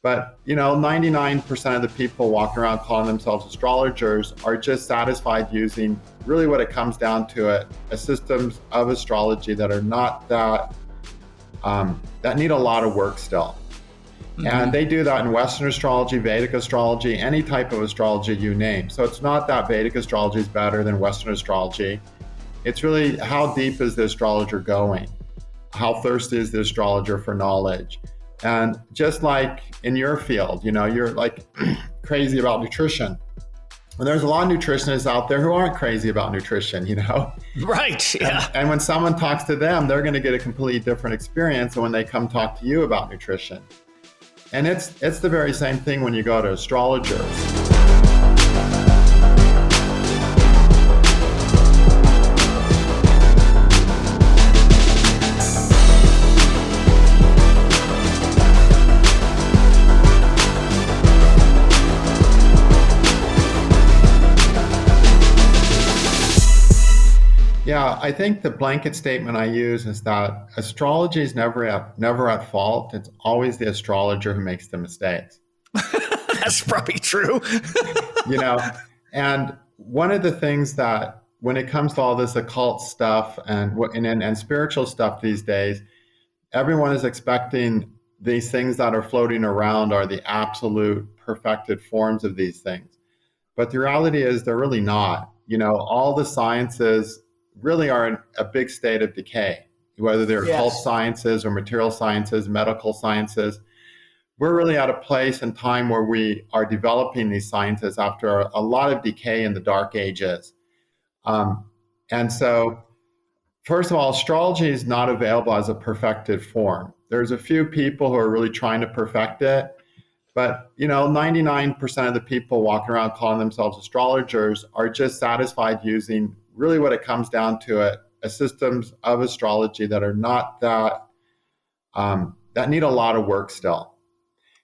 But, 99% of the people walking around calling themselves astrologers are just satisfied using really what it comes down to a systems of astrology that are not that need a lot of work still. Mm-hmm. And they do that in Western astrology, Vedic astrology, any type of astrology you name. So it's not that Vedic astrology is better than Western astrology. It's really how deep is the astrologer going? How thirsty is the astrologer for knowledge? And just like in your field, you're like crazy about nutrition. Well, there's a lot of nutritionists out there who aren't crazy about nutrition, Right, yeah. And when someone talks to them, they're going to get a completely different experience than when they come talk to you about nutrition. And it's the very same thing when you go to astrologers. Yeah, I think the blanket statement I use is that astrology is never at fault. It's always the astrologer who makes the mistakes. That's probably true. And one of the things that when it comes to all this occult stuff and spiritual stuff these days, everyone is expecting these things that are floating around are the absolute perfected forms of these things. But the reality is they're really not. All the sciences really are in a big state of decay, whether they're occult sciences or material sciences, medical sciences. We're really at a place and time where we are developing these sciences after a lot of decay in the dark ages. And so, first of all, astrology is not available as a perfected form. There's a few people who are really trying to perfect it, but 99% of the people walking around calling themselves astrologers are just satisfied using really what it comes down to a systems of astrology that are not that need a lot of work still.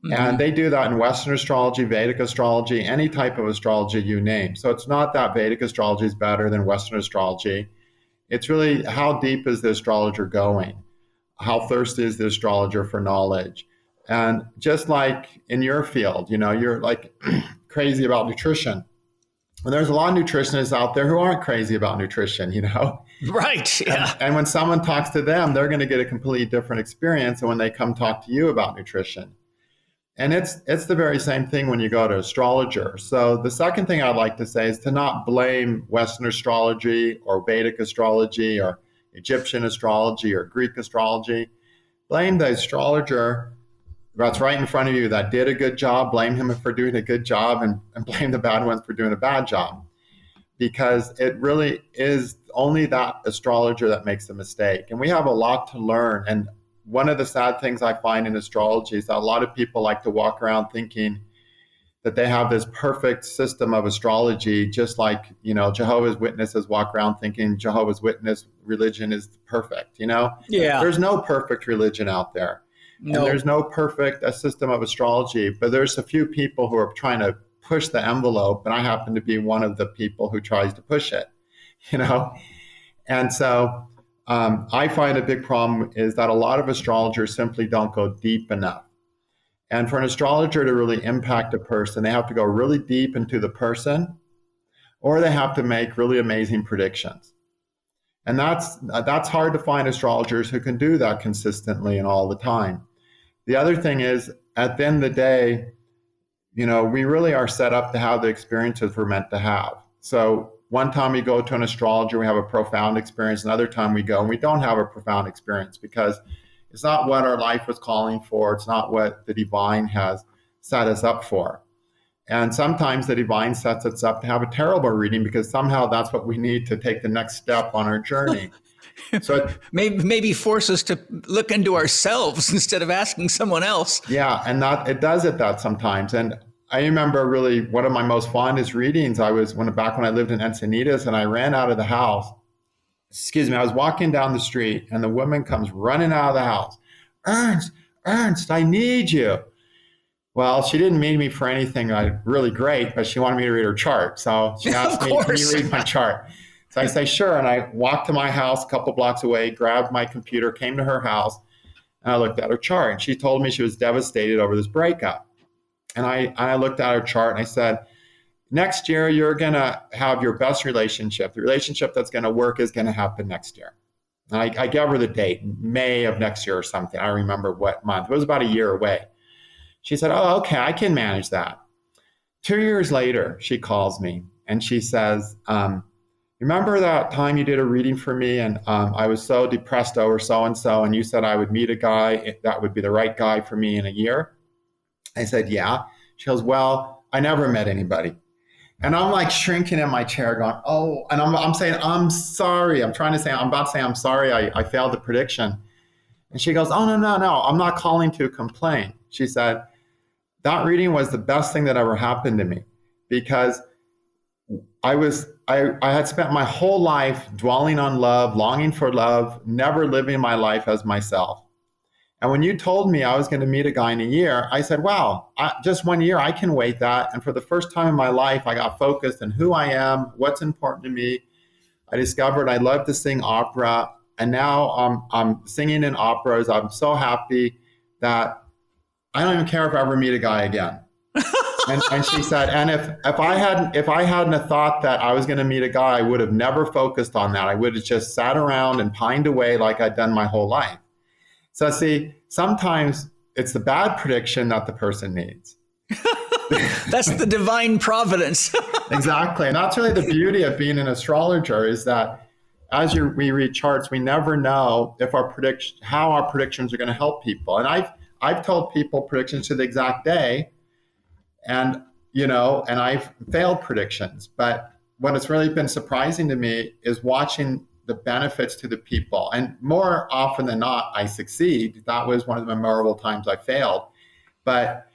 Mm-hmm. And they do that in Western astrology, Vedic astrology, any type of astrology you name. So it's not that Vedic astrology is better than Western astrology. It's really how deep is the astrologer going? How thirsty is the astrologer for knowledge? And just like in your field, you're like crazy about nutrition. Well, there's a lot of nutritionists out there who aren't crazy about nutrition, Right, yeah. And when someone talks to them, they're going to get a completely different experience than when they come talk to you about nutrition. And it's the very same thing when you go to astrologers. So the second thing I'd like to say is to not blame Western astrology or Vedic astrology or Egyptian astrology or Greek astrology. Blame the astrologer that's right in front of you that did a good job, blame him for doing a good job, and blame the bad ones for doing a bad job. Because it really is only that astrologer that makes a mistake. And we have a lot to learn. And one of the sad things I find in astrology is that a lot of people like to walk around thinking that they have this perfect system of astrology, just like, Jehovah's Witnesses walk around thinking Jehovah's Witness religion is perfect, Yeah. There's no perfect religion out there. No. And there's no perfect system of astrology, but there's a few people who are trying to push the envelope, and I happen to be one of the people who tries to push it, And so I find a big problem is that a lot of astrologers simply don't go deep enough. And for an astrologer to really impact a person, they have to go really deep into the person, or they have to make really amazing predictions. And that's hard to find astrologers who can do that consistently and all the time. The other thing is, at the end of the day, we really are set up to have the experiences we're meant to have. So one time we go to an astrologer, we have a profound experience. Another time we go and we don't have a profound experience because it's not what our life was calling for. It's not what the divine has set us up for. And sometimes the divine sets us up to have a terrible reading because somehow that's what we need to take the next step on our journey. So maybe force us to look into ourselves instead of asking someone else. Yeah, and it does that sometimes. And I remember really one of my most fondest readings. Back when I lived in Encinitas, and I ran out of the house. I was walking down the street, and the woman comes running out of the house. Ernst, I need you. Well, she didn't need me for anything really great, but she wanted me to read her chart. So she asked me, can you read my chart? So I say, sure. And I walked to my house a couple blocks away, grabbed my computer, came to her house. And I looked at her chart, and she told me she was devastated over this breakup. And I looked at her chart and I said, next year, you're going to have your best relationship. The relationship that's going to work is going to happen next year. And I gave her the date, May of next year or something. I don't remember what month. It was about a year away. She said, oh, okay, I can manage that. 2 years later, she calls me and she says, remember that time you did a reading for me and I was so depressed over so-and-so and you said I would meet a guy that would be the right guy for me in a year? I said, yeah. She goes, well, I never met anybody. And I'm like shrinking in my chair going, oh, and I'm saying, I'm sorry. I'm about to say, I'm sorry. I failed the prediction. And she goes, oh, no. I'm not calling to complain. She said, that reading was the best thing that ever happened to me because I had spent my whole life dwelling on love, longing for love, never living my life as myself. And when you told me I was going to meet a guy in a year, I said, wow, just 1 year, I can wait that. And for the first time in my life, I got focused on who I am, what's important to me. I discovered I love to sing opera. And now I'm singing in operas. I'm so happy that I don't even care if I ever meet a guy again. And she said, and if I hadn't have thought that I was going to meet a guy, I would have never focused on that. I would have just sat around and pined away like I'd done my whole life. So see, sometimes it's the bad prediction that the person needs. That's the divine providence. Exactly. And that's really the beauty of being an astrologer is that as we read charts, we never know if how our predictions are going to help people. And I've told people predictions to the exact day and I've failed predictions. But what has really been surprising to me is watching the benefits to the people. And more often than not, I succeed. That was one of the memorable times I failed. But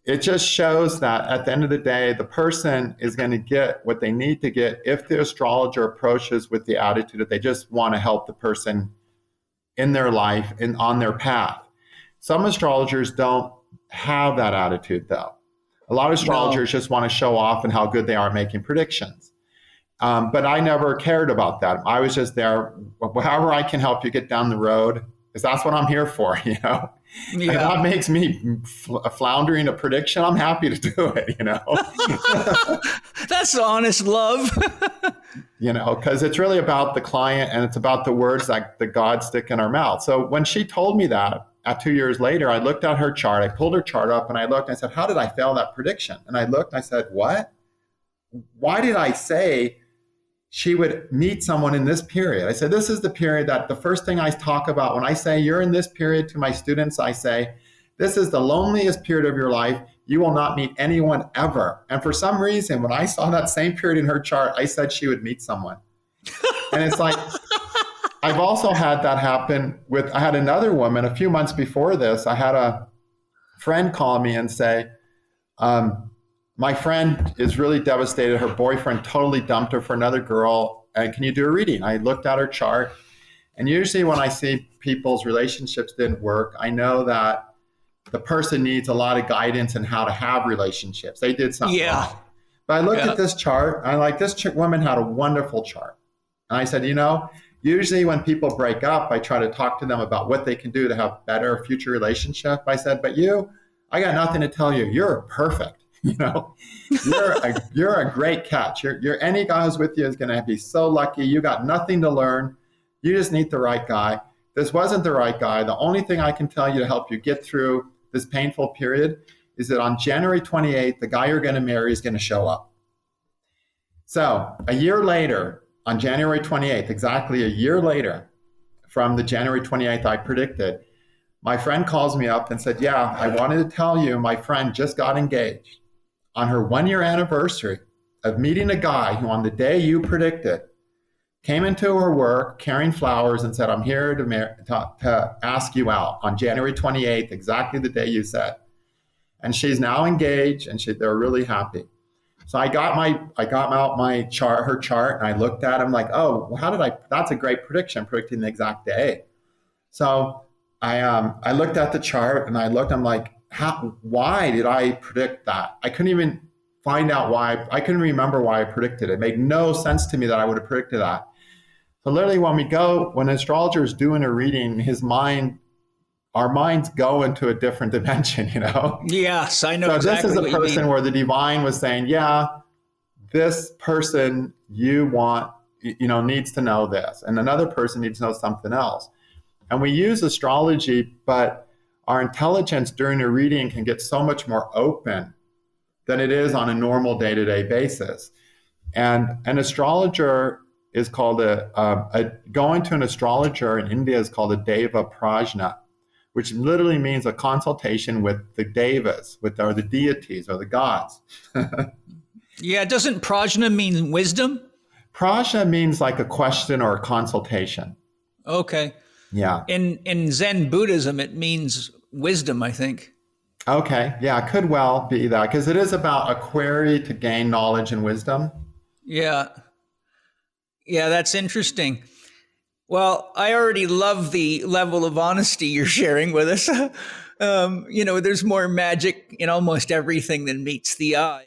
it just shows that at the end of the day, the person is going to get what they need to get if the astrologer approaches with the attitude that they just want to help the person in their life and on their path. Some astrologers don't have that attitude, though. A lot of astrologers just want to show off and how good they are at making predictions. But I never cared about that. I was just there, however I can help you get down the road, because that's what I'm here for, Yeah. And that makes me floundering a prediction. I'm happy to do it, That's honest love. Because it's really about the client and it's about the words that the God stick in our mouth. So when she told me that, 2 years later, I looked at her chart. I pulled her chart up and I looked and I said, how did I fail that prediction? And I looked and I said, what? Why did I say she would meet someone in this period? I said, this is the period that the first thing I talk about when I say you're in this period to my students, I say, this is the loneliest period of your life. You will not meet anyone ever. And for some reason, when I saw that same period in her chart, I said she would meet someone. And it's like, I've also had that happen I had another woman a few months before this. I had a friend call me and say, my friend is really devastated. Her boyfriend totally dumped her for another girl. And can you do a reading? I looked at her chart. And usually when I see people's relationships didn't work, I know that the person needs a lot of guidance in how to have relationships. They did something wrong. But I looked at this chart. And this woman had a wonderful chart. And I said, usually when people break up, I try to talk to them about what they can do to have better future relationship. I said, but I got nothing to tell you. You're perfect. You're a great catch. Any guy who's with you is going to be so lucky. You got nothing to learn. You just need the right guy. This wasn't the right guy. The only thing I can tell you to help you get through this painful period is that on January 28th, the guy you're going to marry is going to show up. So a year later, on January 28th, exactly a year later from the January 28th I predicted, my friend calls me up and said, yeah, I wanted to tell you my friend just got engaged on her 1-year anniversary of meeting a guy who on the day you predicted came into her work carrying flowers and said, I'm here to ask you out on January 28th, exactly the day you said. And she's now engaged and they're really happy. So I got out my chart, her chart, and I looked at him like, oh, that's a great prediction, predicting the exact day. So I looked at the chart and I'm like, why did I predict that? I couldn't even find out why. I couldn't remember why I predicted it. It made no sense to me that I would have predicted that. So literally when an astrologer is doing a reading, his mind our minds go into a different dimension, you know? Yes, I know So exactly this is a what you person mean. where the divine was saying, yeah, this person you want, needs to know this, and another person needs to know something else. And we use astrology, but our intelligence during a reading can get so much more open than it is on a normal day-to-day basis. And an astrologer is called going to an astrologer in India is called a Deva Prajna, which literally means a consultation with the devas, or the deities or the gods. Yeah, doesn't prajna mean wisdom? Prajna means like a question or a consultation. Okay. Yeah. In Zen Buddhism, it means wisdom, I think. Okay. Yeah, it could well be that because it is about a query to gain knowledge and wisdom. Yeah. Yeah, that's interesting. Well, I already love the level of honesty you're sharing with us. There's more magic in almost everything than meets the eye.